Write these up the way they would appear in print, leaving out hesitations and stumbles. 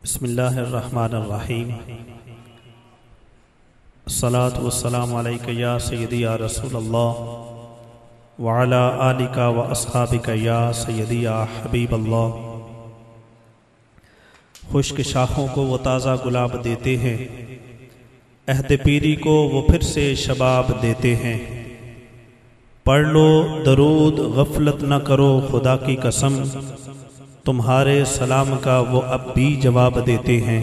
बिस्मिल्लाहिर्रहमानिर्रहीम। अस्सलातु वस्सलामु अलैका या सय्यदी या रसूलल्लाह व अला आलिका व अस्हाबिका या सय्यदी या हबीबल्लाह। खुश्क शाखों को वो ताज़ा गुलाब देते हैं, अहद पीरी को वो फिर से शबाब देते हैं। पढ़ लो दरूद गफलत न करो खुदा की कसम, तुम्हारे सलाम का वो अब भी जवाब देते हैं।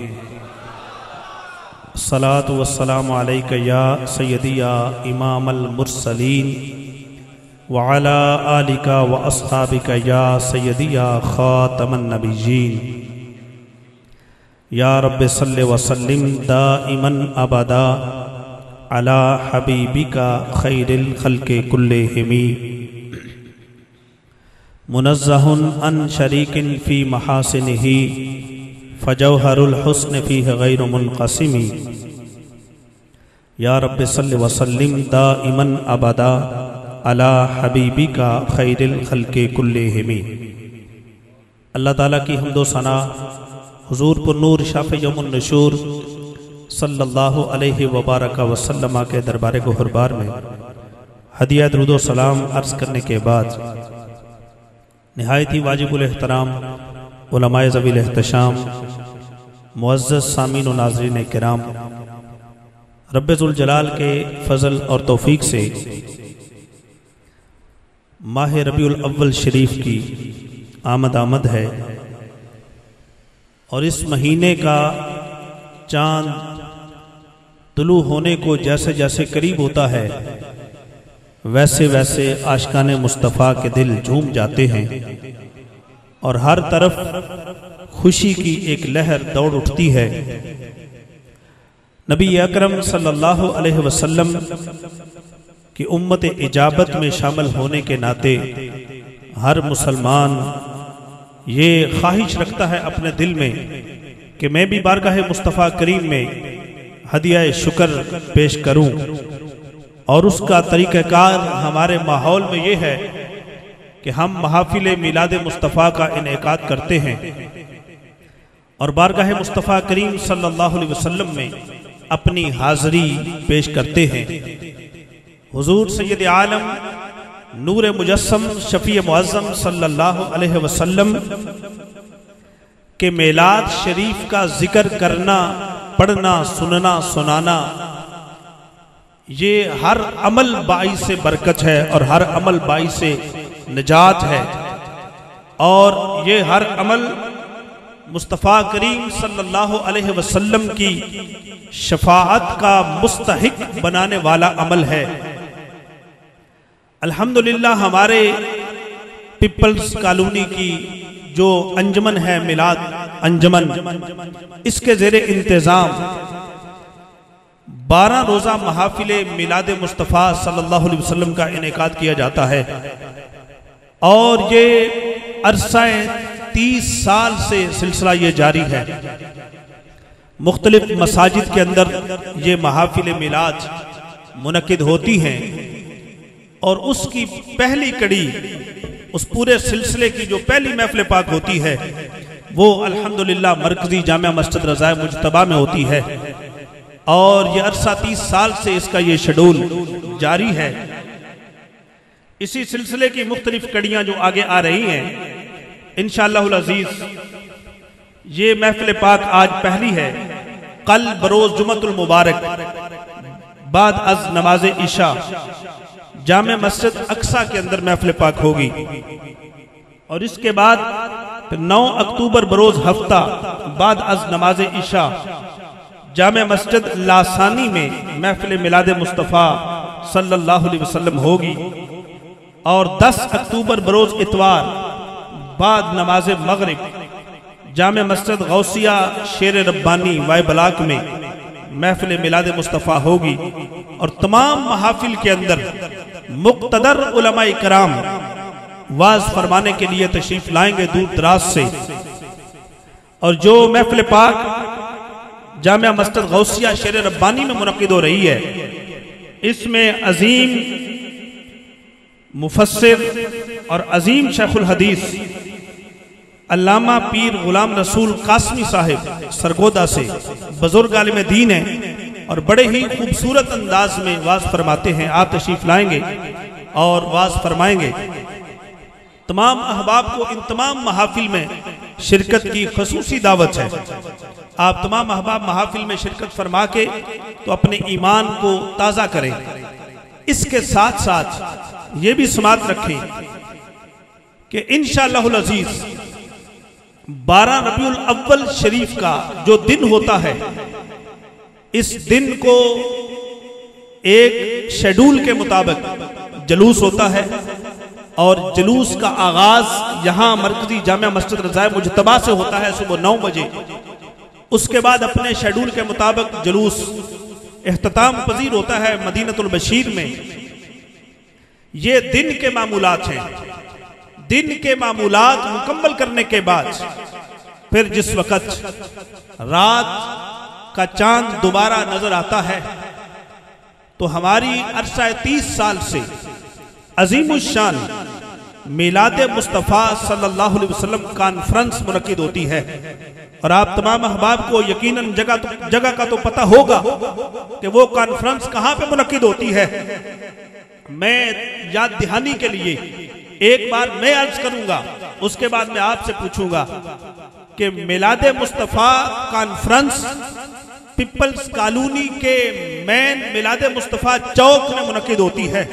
सलातु वस्सलामु अलैका या सय्यदी या इमामल मुरसलीन व अला आलिका व अस्हाबिका या सय्यदी या खातमन नबिय्यीन। या रब्बि सल्लि व सल्लिम दाइमन अबदा अला हबीबिका खैरिल खल्क़ि कुल्लिहिम। मुनज़्ज़हुन अन शरीकिन फ़ी महासिनिही फ़जौहरुल हुस्न फ़ीहि गैरु मुनक़सिमी। या रब्बि सल्लि व सल्लिम दाइमन अबदा अला हबीबिका खैरिल खल्क़ि कुल्लिहिम। अल्लाह ताला की हम्दो सना हुज़ूर पुन्नूर शाफ़े यौमुन नुशूर सल्लल्लाहु अलैहि व बारक वसल्लम के दरबार गुहरबार में हदिया दुरूद व सलाम अर्ज़ करने के बाद निहायत ही वाजिबुल एहतराम उलमाए ज़वील एहतशाम मुअज़्ज़ज़ सामीन व नाज़रीन किराम, रब्बे ज़ुल जलाल के फ़ज़ल और तौफ़ीक़ से माह रबीउल अव्वल शरीफ की आमद है और इस महीने का चाँद तुलू होने को जैसे जैसे करीब होता है वैसे वैसे आशिकाने मुस्तफ़ा के दिल झूम जाते हैं और हर तरफ खुशी की एक लहर दौड़ उठती है। नबी अकरम सल्लल्लाहु अलैहि वसल्लम की उम्मत इजाबत में शामिल होने के नाते हर मुसलमान ये ख्वाहिश रखता है अपने दिल में कि मैं भी बारगाह मुस्तफ़ा करीम में हदिया शुक्र पेश करूं। और उसका तरीक़ाकार हमारे माहौल में ये है कि हम महफिल मिलाद मुस्तफ़ा का इनेकाद करते हैं और बारगाह मुस्तफ़ा करीम सल्लल्लाहु अलैहि वसल्लम में अपनी हाज़री पेश करते हैं। हुज़ूर सय्यद आलम नूर मुजस्सम शफ़ी मुअज़्ज़म सल्लल्लाहु अलैहि वसल्लम के मिलाद शरीफ का जिक्र करना, पढ़ना, सुनना, सुनाना ये हर अमल बाइस से बरकत है और हर अमल बाइस से निजात है। और ये हर अमल मुस्तफ़ा करीम सल्लल्लाहु अलैहि वसल्लम की शफाअत का मुस्तहिक बनाने वाला अमल है। अल्हम्दुलिल्लाह हमारे पीपल्स कॉलोनी की जो अंजमन है मिलाद अंजमन, इसके ज़ेरे इंतज़ाम 12 रोज़ा महफिल मिलाद मुस्तफ़ा सल्लल्लाहु अलैहि वसल्लम का इनेकाद किया जाता है और ये अरसाए 30 साल से सिलसिला ये जारी है। मुख्तलिफ मसाजिद के अंदर ये महफिल मिलाद मुनक्किद होती हैं और उसकी पहली कड़ी, उस पूरे सिलसिले की जो पहली महफिल पाक होती है वो अल्हम्दुलिल्लाह मरकजी जामिया मस्जिद रज़ाए मुज्तबा में होती है और ये अरसा 30 साल से इसका ये शेड्यूल जारी है। इसी सिलसिले की मुख्तलिफ कड़ियां जो आगे आ रही हैं इंशाअल्लाहुल अज़ीज़। ये महफिल पाक आज पहली है, कल बरोज़ जुमअतुल मुबारक बाद अज़ नमाज इशा जामे मस्जिद अक्सा के अंदर महफिल पाक होगी और इसके बाद 9 अक्टूबर बरोज़ हफ्ता बाद अज़ नमाज इशा जामे मस्जिद लासानी में महफिल मिलाद मुस्तफ़ा सल्लल्लाहु अलैहि वसल्लम होगी और 10 अक्टूबर बरोज़ इतवार बाद नमाज मगरिब जामे मस्जिद गौसिया शेर रब्बानी वाय बलाक में महफिल मिलाद मुस्तफ़ा होगी और तमाम महफिल के अंदर मुक़्तदर उलमाए कराम वाज़ फरमाने के लिए तशरीफ लाएंगे दूर दराज से। और जो महफिल पाक जामिया मस्जिद गौसिया शेर रब्बानी में मुनक्किद हो रही है, इसमें अजीम मुफस्सिर और अजीम शेखुल हदीस अल्लामा पीर गुलाम रसूल कासमी साहिब सरगोदा से बुजुर्ग आलिम दीन है और बड़े ही खूबसूरत अंदाज में वाज फरमाते हैं। आप तशरीफ लाएंगे और वाज फरमाएंगे। तमाम अहबाब को इन तमाम महाफिल में शिरकत की खसूसी दावत है। आप तमाम अहबाब महाफिल में शिरकत फरमा के तो अपने ईमान को ताज़ा करें। इसके साथ साथ ये भी समात रखें कि इंशाअल्लाहुल अजीज 12 रबीउल अव्वल शरीफ का जो दिन होता है, इस दिन को एक शेड्यूल के मुताबिक जलूस होता है और जुलूस का आगाज यहाँ मरकजी जामिया मस्जिद रज़ाए मुजतबा से होता है सुबह 9 बजे। उसके बाद अपने शेड्यूल के मुताबिक जुलूस इख्तिताम पजीर होता है मदीनतुल बशीर में। ये दिन के मामूलात हैं। दिन के मामूलात मुकम्मल करने के बाद फिर जिस वक़्त रात का चांद दोबारा नजर आता है तो हमारी अरसा 30 साल से अजीमुशान मिलाद मुस्तफ़ा सल्लल्लाहु अलैहि वसल्लम कॉन्फ्रेंस मुनक्किद होती है। और आप तमाम अहबाब को यकीनन जगह का तो पता होगा कि वो कॉन्फ्रेंस कहाँ पे मुनक्किद होती है। मैं याद दहानी के लिए एक बार मैं अर्ज करूंगा, उसके बाद मैं आपसे पूछूंगा कि मिलाद मुस्तफ़ा कॉन्फ्रेंस पीपल्स कॉलोनी के मेन मिलाद मुस्तफ़ा चौक में मुनक्किद होती है।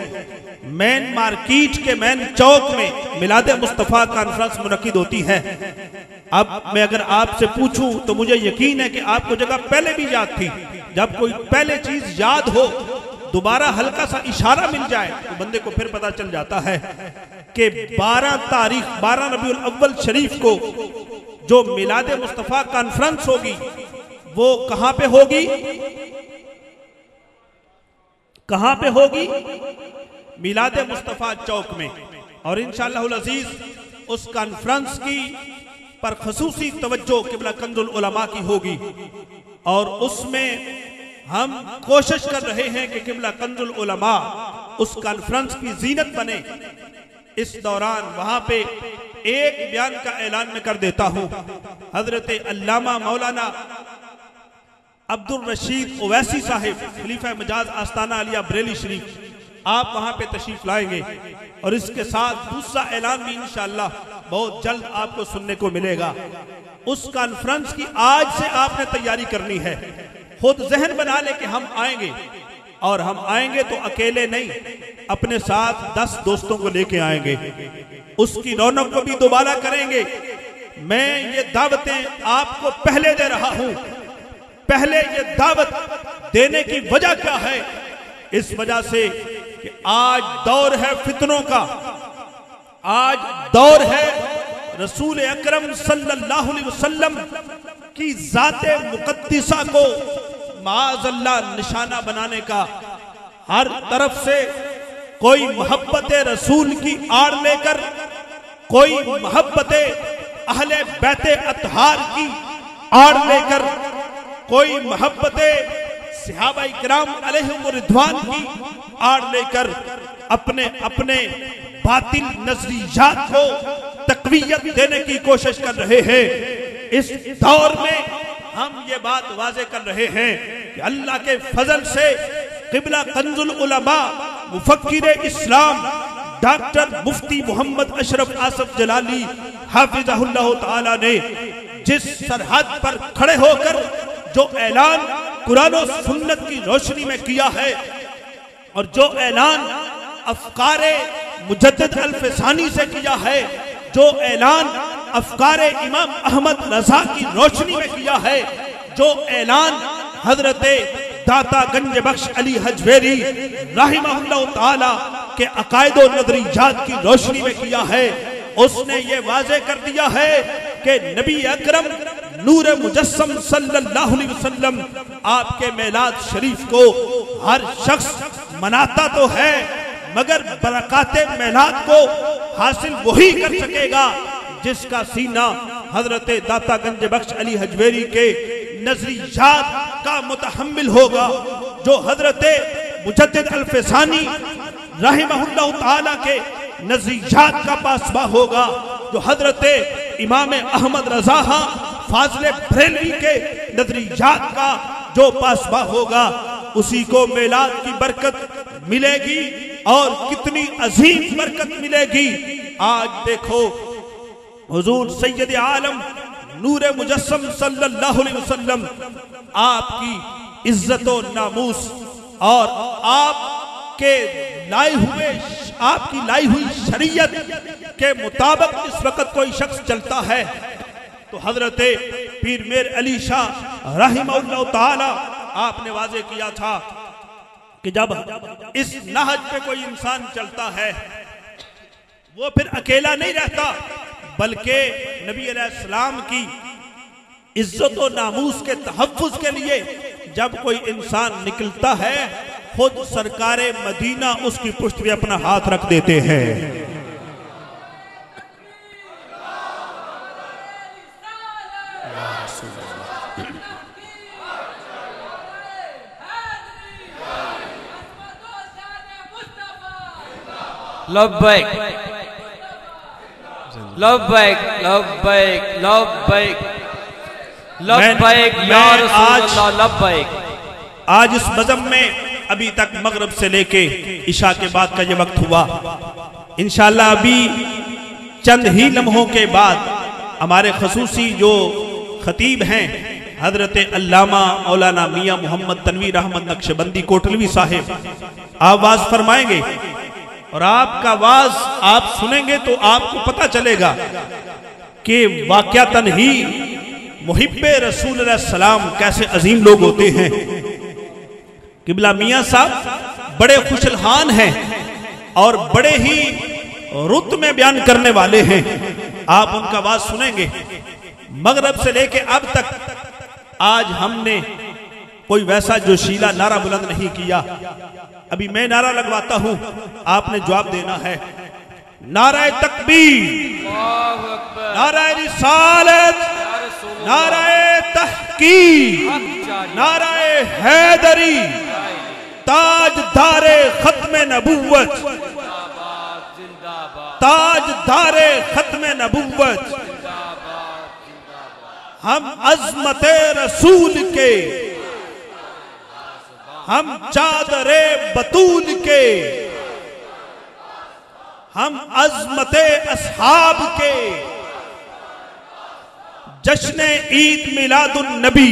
मेन मार्केट के मेन चौक में मिलाद मुस्तफ़ा कॉन्फ्रेंस मुनक्किद होती है। अब मैं अगर आपसे पूछूं तो मुझे यकीन है कि आपको जगह पहले भी याद थी। जब कोई पहले चीज याद हो, दोबारा हल्का सा इशारा मिल जाए तो बंदे को फिर पता चल जाता है कि 12 रबीउल अव्वल शरीफ को जो मिलाद मुस्तफ़ा कॉन्फ्रेंस होगी वो कहां पे होगी? कहां पे होगी? मिलाद मुस्तफ़ा चौक में। और इंशाअल्लाहुल अजीज उस कॉन्फ्रेंस की पर खसूसी तवज्जो किबला कंजुल उलमा की होगी और उसमें हम कोशिश कर रहे हैं कि किबला कंजुल उलमा उस कॉन्फ्रेंस की जीनत बने। इस दौरान वहां पे एक बयान का ऐलान में कर देता हूं। हजरत अल्लामा मौलाना अब्दुल रशीद ओवैसी साहिब खलीफा मजाज आस्ताना आलिया बरेली शरीफ, आप वहां पे तशरीफ लाएंगे और इसके साथ दूसरा ऐलान भी इंशाअल्लाह बहुत जल्द आपको सुनने को मिलेगा। उस कॉन्फ्रेंस की आज से आपने तैयारी करनी है। खुद जहन बना ले कि हम आएंगे, और हम आएंगे तो अकेले नहीं, अपने साथ 10 दोस्तों को लेके आएंगे। उसकी रौनक को भी दोबारा करेंगे। मैं ये दावतें आपको पहले दे रहा हूं। पहले ये दावत देने की वजह क्या है? इस वजह से कि आज दौर है फितनों का, आज दौर है रसूल अकरम सल्लल्लाहु अलैहि वसल्लम की जाते मुकद्दिसा को माअज़ल्लाह निशाना बनाने का। हर तरफ से कोई मोहब्बत रसूल की आड़ लेकर, कोई मोहब्बत अहले बैते अतहार की आड़ लेकर, कोई मोहब्बत सहाबाए किराम अलैहिम रिदवान की आड़ लेकर अपने अपने बातिल नजरियात को तकवीयत देने की कोशिश कर रहे हैं। इस दौर में हम ये बात वाज़े कर रहे हैं कि अल्लाह के फजल से क़िबला कंजुल उलमा मुफक्किर इस्लाम डॉक्टर मुफ्ती मोहम्मद अशरफ आसफ जलाली हाफिज़हुल्लाह ताला ने जिस सरहद पर खड़े होकर जो ऐलान कुरान और सुन्नत की रोशनी में किया है और जो ऐलान अफकारे मुजद्दिद अल-फ़सानी से किया है, जो ऐलान अफकारे इमाम अहमद रजा की रोशनी में किया है, जो ऐलान हजरत दाता गंज बख्श अली हजवेरी रहमहुल्लाह ताला के अकायद और नजरियात की रोशनी में किया है, उसने ये वाज़े कर दिया है कि नबी अकरम नूर मुजस्सम सल्लल्लाहु अलैहि वसल्लम आपके मेलाद शरीफ को हर शख्स मनाता तो है, मगर बरकाते मेलाद को हासिल वही कर सकेगा जिसका सीना हजरत दाता गंज बख्श अली हजवेरी के नजरियात का मुतहम्मिल होगा, जो हजरत मुजद्दिद अल-फ़सानी रहमहुल्लाह ताला के नजरियात का पासबा होगा। जो हजरत इमाम अहमद रजा फाजले बरेलवी के नजरियात का जो पासबा होगा उसी को मेलाद की बरकत मिलेगी और कितनी अजीम बरकत मिलेगी। आज देखो हुजूर सैयद आलम नूरे मुजस्सम सल्लल्लाहु अलैहि वसल्लम आपकी इज्जत और नामूस और आपकी लाई हुई शरीयत के मुताबिक इस वक्त कोई शख्स चलता है तो हजरत पीर मेर अली शाह रहमहुल्लाह ताला आपने वाजे किया था कि जब इस नहज पे कोई इंसान चलता है वो फिर अकेला नहीं रहता, बल्कि नबी अलैहिस्सलाम की इज्जत और नामूस के तहफ्फुज के लिए जब कोई इंसान निकलता है खुद सरकारे मदीना उसकी पुष्ट पे अपना हाथ रख देते हैं। लब्बैक लब्बैक लब्बैक लब्बैक लब्बैक या रसूलल्लाह लब्बैक। आज इस बज़म में अभी तक मगरिब से लेके इशा के बाद का ये वक्त हुआ। इंशाअल्लाह अभी चंद ही लम्हों के बाद हमारे खसूसी जो खतीब हैं हजरत अल्लामा मौलाना मियां मोहम्मद तनवीर अहमद नक्शबंदी कोटलवी साहिब आवाज फरमाएंगे और आपका आवाज आप सुनेंगे तो आपको पता चलेगा कि वाक़यातन ही मुहिब्बे रसूल सलाम कैसे अजीम लोग होते हैं। किबला मियां साहब बड़े खुशलहान हैं और बड़े ही रुत में बयान करने वाले हैं। आप उनका आवाज सुनेंगे। मगरब से लेके अब तक आज हमने कोई वैसा जोशीला नारा बुलंद नहीं किया। अभी मैं नारा लगवाता हूं, आपने जवाब देना है। नाराए तकबीर, नाराए रिसालत, नाराए तहकीक, नाराए हैदरी, ताजदारे खत्मे नबुव्वत, ताजदारे खत्मे नबुव्वत। हम अज़मते रसूल के, हम चादरे बतूल के, हम अज़मते अस्हाब के, जश्न ईद मिलादुन नबी।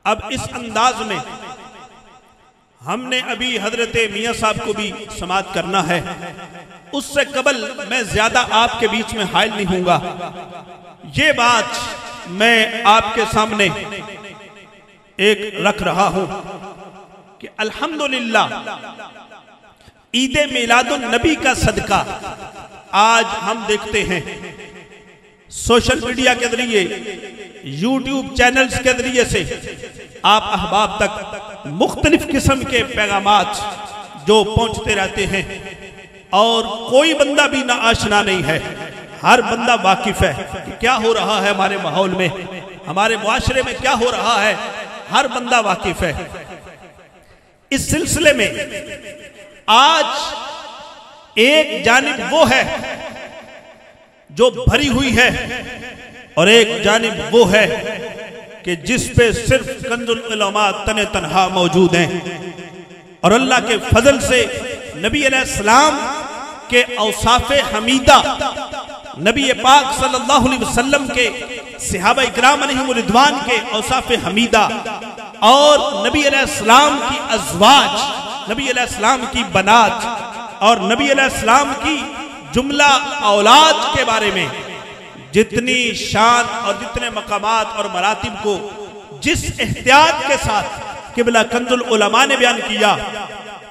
अब इस अंदाज में हमने अभी हजरत मियां साहब को भी समाअत करना है। उससे कबल मैं ज्यादा आपके बीच में हायल नहीं हूंगा। ये बात मैं आपके सामने एक रख रहा हूं कि अल्हम्दुलिल्लाह ईद मिलादुन नबी का सदका आज हम देखते हैं सोशल मीडिया के जरिए, यूट्यूब चैनल्स के जरिए से आप अहबाब तक मुख्तलिफ किस्म के पैगामात जो पहुंचते रहते हैं और कोई बंदा भी ना आशना नहीं है। हर बंदा वाकिफ है कि क्या हो रहा है हमारे माहौल में, हमारे मुआशरे में क्या हो रहा है, हर बंदा वाकिफ है। इस सिलसिले में आज एक जानिब वो है जो भरी हुई है और एक जानिब वो है कि जिस पे सिर्फ कंजुल उलमा तने तनहा मौजूद हैं। और अल्लाह के फजल से नबी अलैहिस्सलाम के औसाफ़े हमीदा, नबी पाक सल्लल्लाहु अलैहि वसल्लम के सहाबा इकराम अलैहिम रिदवान के औसाफ़े हमीदा और नबी अलैहिस्सलाम की अज़वाज, नबी अलैहिस्सलाम की बनात और नबी अलैहिस्सलाम की जुमला औलाद के बारे में जितनी शान और जितने मकामात और मरातिब को जिस एहतियात के साथ किबला कंजुल उलमा ने बयान किया,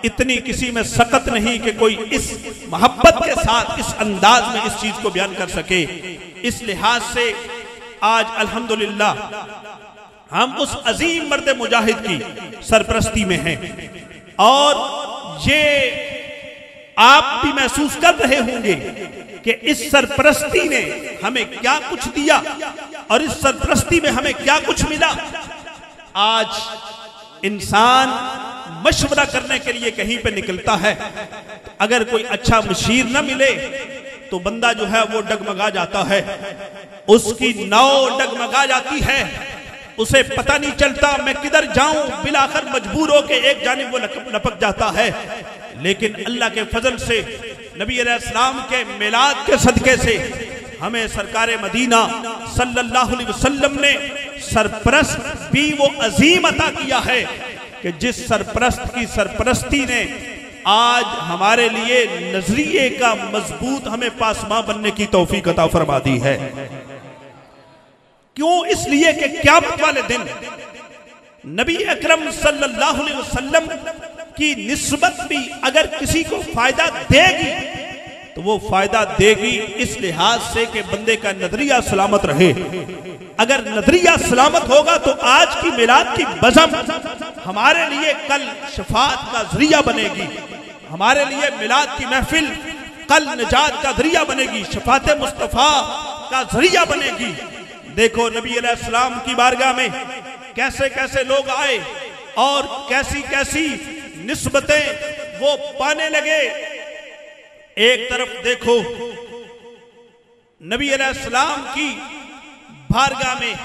इतनी किसी में सकत नहीं कि कोई इस मोहब्बत के साथ इस अंदाज में इस चीज को बयान कर सके। इस लिहाज से आज अल्हम्दुलिल्लाह हम उस अजीम मर्द मुजाहिद की सरपरस्ती में हैं और ये आप भी महसूस कर रहे होंगे कि इस सरपरस्ती ने हमें क्या कुछ दिया और इस सरपरस्ती में हमें क्या कुछ मिला। आज इंसान मशवरा करने के लिए कहीं पे निकलता है, अगर कोई अच्छा मशीर न मिले तो बंदा जो है वो डगमगा जाता है, उसकी नाव डगमगा जाती है, उसे पता नहीं चलता मैं किधर जाऊं, बिलाखिर मजबूर हो के एक जानिब वो लपक जाता है। लेकिन अल्लाह के फजल से, नबी अलैहिस्सलाम के मिलाद के सदके से हमें सरकारे मदीना सल्लल्लाहु अलैहि वसल्लम ने सरपरस्त भी वो अजीम अता किया है कि जिस सरपरस्त की सरपरस्ती ने आज हमारे लिए नजरिए का मजबूत हमें पासमां बनने की तौफीक अता फरमा दी है। क्यों? इसलिए कि क़यामत वाले दिन नबी अकरम सल्लल्लाहु अलैहि वसल्लम की निस्बत भी अगर किसी को फायदा देगी तो वो फायदा देगी इस लिहाज से कि बंदे का नजरिया सलामत रहे। अगर नजरिया सलामत होगा तो आज की मिलाद की बज़म हमारे लिए कल शफाअत का जरिया बनेगी, हमारे लिए मिलाद की महफिल कल निजात का जरिया बनेगी, शफाअत मुस्तफा का जरिया बनेगी। देखो नबी अलैहिस्सलाम की बारगाह में कैसे कैसे लोग आए और कैसी कैसी निस्बतें वो पाने लगे। एक तरफ देखो नबी अलैहिस्सलाम की बारगाह में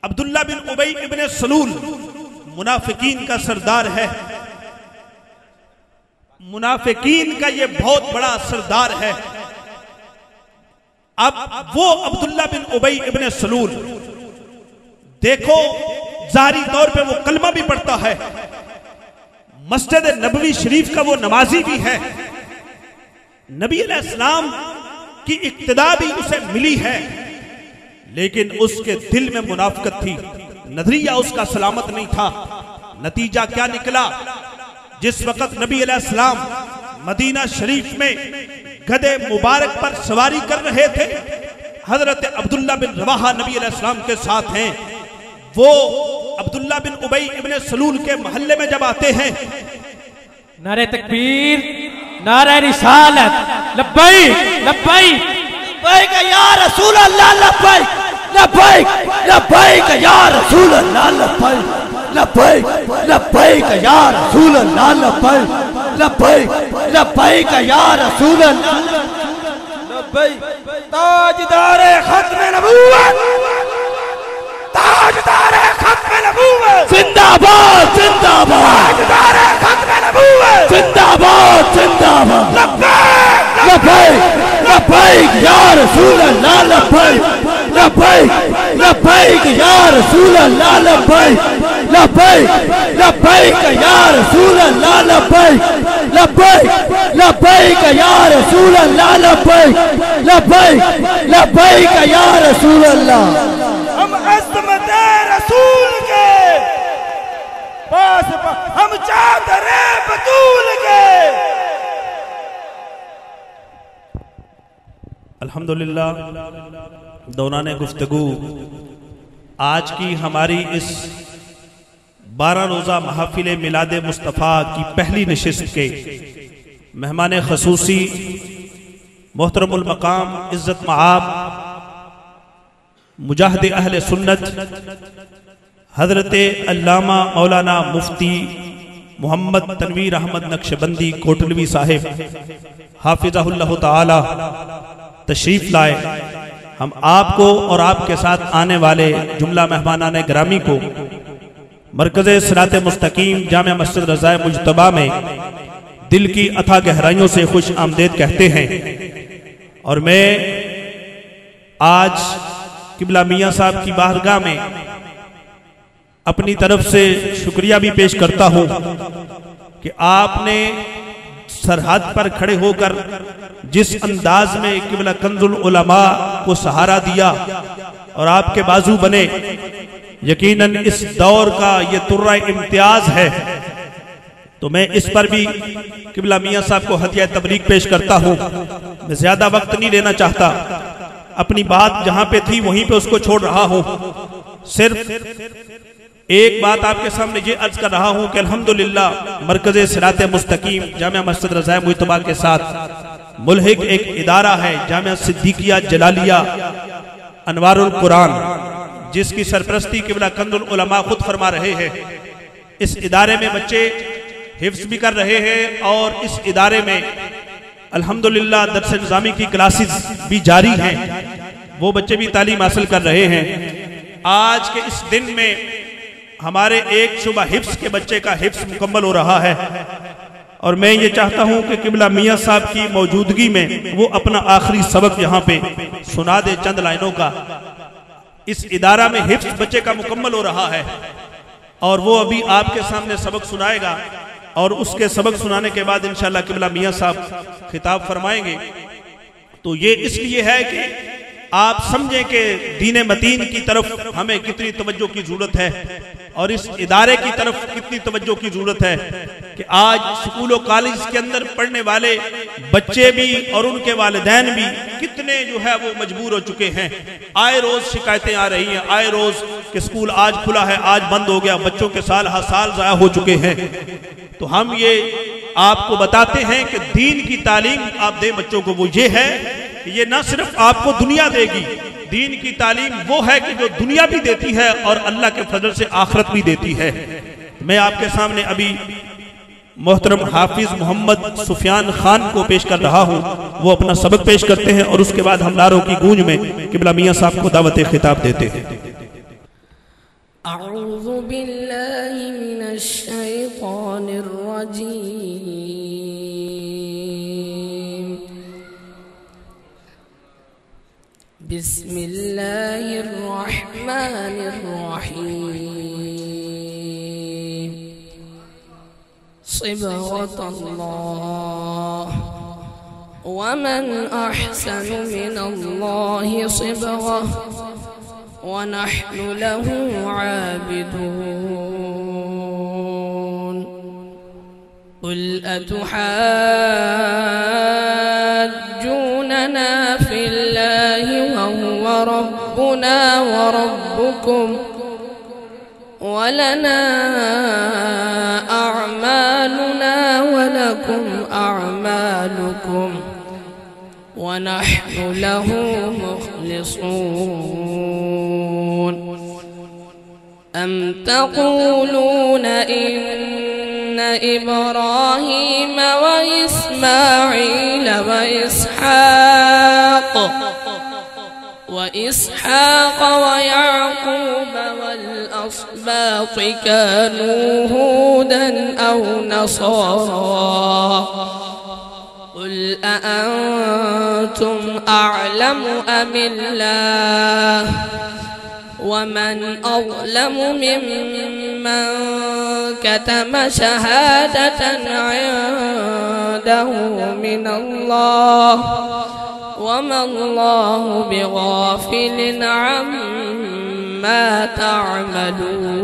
अब्दुल्ला बिन उबई इब्ने सलूल मुनाफिकीन का सरदार है, मुनाफिकीन का ये बहुत बड़ा सरदार है। अब वो अब्दुल्ला बिन उबई इब्ने सलूल देखो जारी तौर पे वो कलमा भी पढ़ता है, मस्जिद नबवी शरीफ का वो नमाजी भी है, नबी अलैहिस्सलाम की इक्तिदा भी उसे मिली है, लेकिन उसके दिल में मुनाफिकत थी, नजरिया उसका सलामत नहीं था। नतीजा क्या निकला? जिस वक्त नबी अलैहिस्सलाम मदीना शरीफ में गधे मुबारक पर सवारी कर रहे थे, हजरत अब्दुल्ला बिन रवाहा नबी अलैहिस्सलाम के साथ हैं। वो अब्दुल्ला बिन उबई इब्ने सलूल के मोहल्ले में जब आते हैं, नारे तकबीर, नारे रिसालत, लब्बैक लब्बैक लब्बैक या रसूल अल्लाह, लब्बैक लब्बैक लब्बैक या रसूल अल्लाह, लब्बैक लब्बैक लब्बैक या रसूल अल्लाह, लब्बैक लब्बैक लब्बैक या रसूल अल्लाह, लब्बैक। ताजदारे खत्म नबूवत, ताजदारे खत्म नबूवत जिंदाबाद जिंदाबाद, ताजदारे खत्म नबूवत जिंदाबाद जिंदाबाद, लब्बैक लब्बैक लब्बैक या रसूल अल्लाह, लब्बैक लब्बैक लब्बैक या रसूल अल्लाह, लब्बैक लब्बैक लब्बैक या रसूल अल्लाह, लब्बैक लब्बैक लब्बैक या रसूल अल्लाह, लब्बैक लब्बैक लब्बैक या रसूल अल्लाह। हम अज़मत रसूल के पास, हम चादर बतूल के। अल्हम्दुलिल्लाह, दौरान गुफ्तगू आज की हमारी इस 12 रोज़ा महफिल मिलाद मुस्तफ़ा की पहली नशिस्त के मेहमान खसूसी मोहतरमुल मकाम इज़्ज़त मआब मुजाहिद अहले सुन्नत हजरत अल्लामा मौलाना मुफ्ती मोहम्मद तनवीर अहमद नक्शबंदी कोटलवी साहिब हाफिज़हुल्लाह ताला तशरीफ लाए। हम आपको और आपके साथ आने वाले जुमला मेहमानाने ग्रामी को मरकज़ सिरात मुस्तकीम जामिया मस्जिद रज़ाए मुज्तबा में दिल की अथाह गहराइयों से खुश आमदेद कहते हैं। और मैं आज किबला मियाँ साहब की बारगाह में अपनी तरफ से शुक्रिया भी पेश करता हूँ कि आपने सरहद पर खड़े होकर जिस अंदाज में किबला कंजुल उलमा को सहारा दिया और आपके बाजू बने, यकीनन इस दौर का ये तुर्रा इम्तियाज है। तो मैं इस पर भी किबला मियाँ साहब को हदिया तबरीक पेश करता हूँ। मैं ज्यादा वक्त नहीं लेना चाहता, अपनी बात जहां पे थी वहीं पे उसको छोड़ रहा हूँ। सिर्फ एक बात आपके सामने ये अर्ज कर रहा हूं कि अल्हम्दुलिल्लाह मरकज़ सिरात मुस्तकीम जामिया मस्जिद रज़ाए मुज्तबा के साथ मुल्हिक एक इदारा है, जामिया सिद्दीकिया जलालिया अनवारुल कुरान, जिसकी सरपरस्ती किबला कंजुल उलमा खुद फरमा रहे हैं। इस इदारे में बच्चे हिफ्ज़ भी कर रहे हैं और इस इदारे में अल्हम्दुलिल्लाह दर्स निज़ामी की क्लासेस भी जारी हैं, वो बच्चे भी तालीम हासिल कर रहे हैं। आज के इस दिन में हमारे एक शुबा हिफ्ज़ के बच्चे का हिफ्ज़ मुकम्मल हो रहा है और मैं ये चाहता हूँ कि किबला मियाँ साहब की मौजूदगी में वो अपना आखिरी सबक यहाँ पे सुना दे, चंद लाइनों का। इस इदारा में हिफ्ज़ बच्चे का मुकम्मल हो रहा है और वो अभी आपके सामने सबक सुनाएगा और उसके सबक सुनाने के बाद इंशाअल्लाह किबला मियाँ साहब खिताब फरमाएंगे। तो ये इसलिए है कि आप समझें कि दीन मतीन की तरफ हमें कितनी तवज्जो की जरूरत है और इस इदारे की तरफ कितनी तवज्जो की जरूरत है कि आज स्कूल और कॉलेज के अंदर पढ़ने वाले बच्चे भी और उनके वालिदैन भी कितने जो है वो मजबूर हो चुके हैं। आए रोज शिकायतें आ रही हैं, आए रोज कि स्कूल आज खुला है, आज बंद हो गया, बच्चों के साल हर साल ज़ाया हो चुके हैं। तो हम ये आपको बताते हैं कि दीन की तालीम आप दें बच्चों को, वो ये है कि ये ना सिर्फ आपको दुनिया देगी, दीन की तालीम वो है कि जो दुनिया भी देती है और अल्लाह के फजल से आखिरत भी देती है। मैं आपके सामने अभी मोहतरम हाफिज मोहम्मद सुफियान खान को पेश कर रहा हूँ, वो अपना सबक पेश करते हैं और उसके बाद हम नारों की गूंज में किबला मियाँ साहब को दावत खिताब देते हैं। अऊज़ु बिल्लाहि मिनश शैतानिर रजीम। बिस्मिल्लाहिर रहमानिर रहीम। सिबगतल्लाह वमन अहसनु मिनल्लाहि सिबगह वनहनु लहु आबिदून। कुल अतुहाज्जूनना फिल्लाहि वहुव रब्बुना वरब्बुकुम वलना अअमालुना वलकुम अअमालुकुम वनहनु लहु मुखलिसून। अम तक़ूलून इन्न इब्राहीम व इस्माईल व इसहाक़ व याक़ूब वल अस्बात कानू हूदन औ नसारा। कुल अअंतुम अअलमु अमिल्लाह वमन अज़लमु मिम्मन कतम शहादतन इंदहु मिनल्लाह वमल्लाहु बिगाफिलिन अम्मा तअमलून।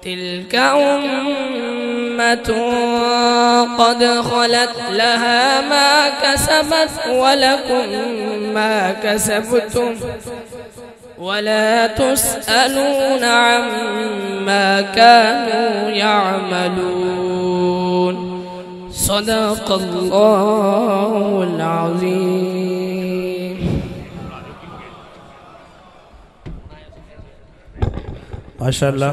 तिल्क उम्मतुन क़द खलत लहा मा कसबत वलकुम मा कसबतुम वला तुस्अलून अम्मा कानू यअमलून। सदक़ल्लाहुल अज़ीम। माशाअल्लाह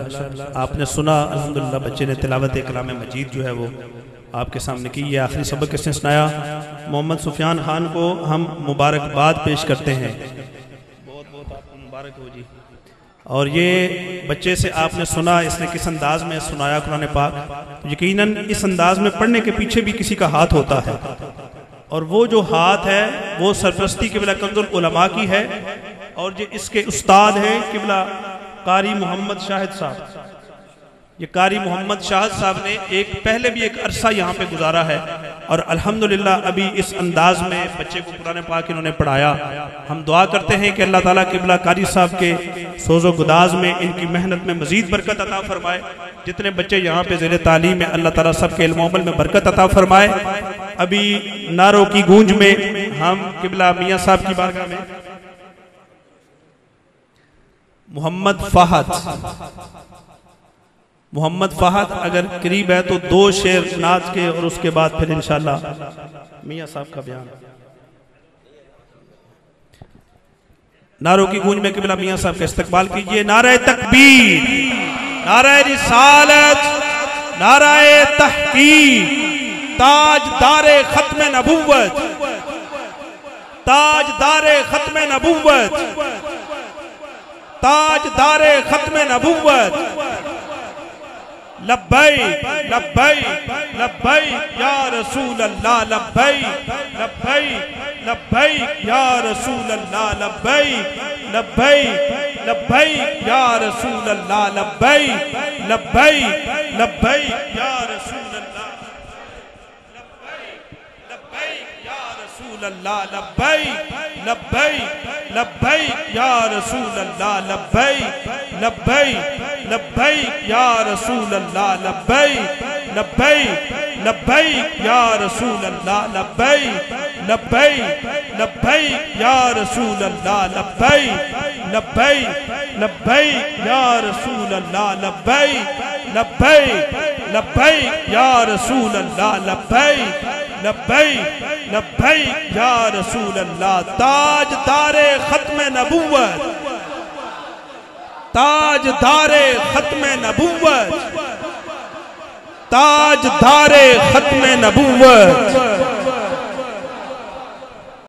आपने सुना, अल्हम्दुलिल्लाह बच्चे ने तिलावत कलाम मजीद जो है वो आपके सामने की। ये आखिरी सबक किसने सुनाया? मोहम्मद सुफियान खान को हम मुबारकबाद पेश करते हैं। बहुत बहुत आपको मुबारक हो जी। और ये बच्चे से आपने सुना इसने किस अंदाज में सुनाया कुरान पाक। यकीनन इस अंदाज में पढ़ने के पीछे भी किसी का हाथ होता है और वो जो हाथ है वो सरपरस्ती किबला कंजुल उलमा की है और ये इसके उस्ताद हैं किबला कारी मोहम्मद शाहिद साहब। ये कारी मोहम्मद शाहिद साहब ने पहले भी एक अरसा यहाँ पे गुजारा है और अल्हम्दुलिल्लाह अभी इस अंदाज में बच्चे को कुरान पाक इन्होंने पढ़ाया। हम दुआ करते हैं कि अल्लाह ताला किबला कारी साहब के सोज़ो गुदाज में इनकी मेहनत में मजीद बरकत अता फरमाए। जितने बच्चे यहाँ पे ज़ेरे तालीम में अल्लाह ताला सबके इल्म अमल में बरकत अता फरमाए। अभी नारों की गूंज में हम किबला मियाँ साहब की बारगाह में मोहम्मद फ़हद अगर करीब है तो 2 शेर नाच के और उसके बाद फिर इंशाअल्लाह मियाँ साहब का बयान। नारों की गूंज में किबला मियाँ साहब का इस्तकबाल कीजिए। नारे तकबीर, नारे रिसालत, नाराए तहकीक, ताजदारे खत्म नबुव्वत, ताजदारे खत्म नबुव्वत, ताजदारे खत्म नबुव्वत। लब्बैक लब्बैक लब्बैक या रसूल अल्लाह, लब्बैक लब्बैक लब्बैक या रसूल अल्लाह, लब्बैक लब्बैक लब्बैक या रसूल अल्लाह, लब्बैक लब्बैक लब्बैक या रसूल अल्लाह, लब्बैक या रसूल अल्लाह, लब्बैक लब्बैक लब्बैक या रसूल अल्लाह, लब्बैक लब्बैक लब्बैक या रसूल अल्लाह, लब्बैक लब्बैक लब्बैक या रसूल अल्लाह, लब्बैक लब्बैक लब्बैक या रसूल अल्लाह, लब्बैक लब्बैक लब्बैक या रसूल अल्लाह, लब्बैक लब्बैक लब्बैक या रसूल अल्लाह, लब्बैक लब्बैक लब्बैक या रसूल अल्लाह। ताजदारे खत्म नबुव्वत, ताजदारे खत्म नबुव्वत, ताजदारे खत्म नबुव्वत।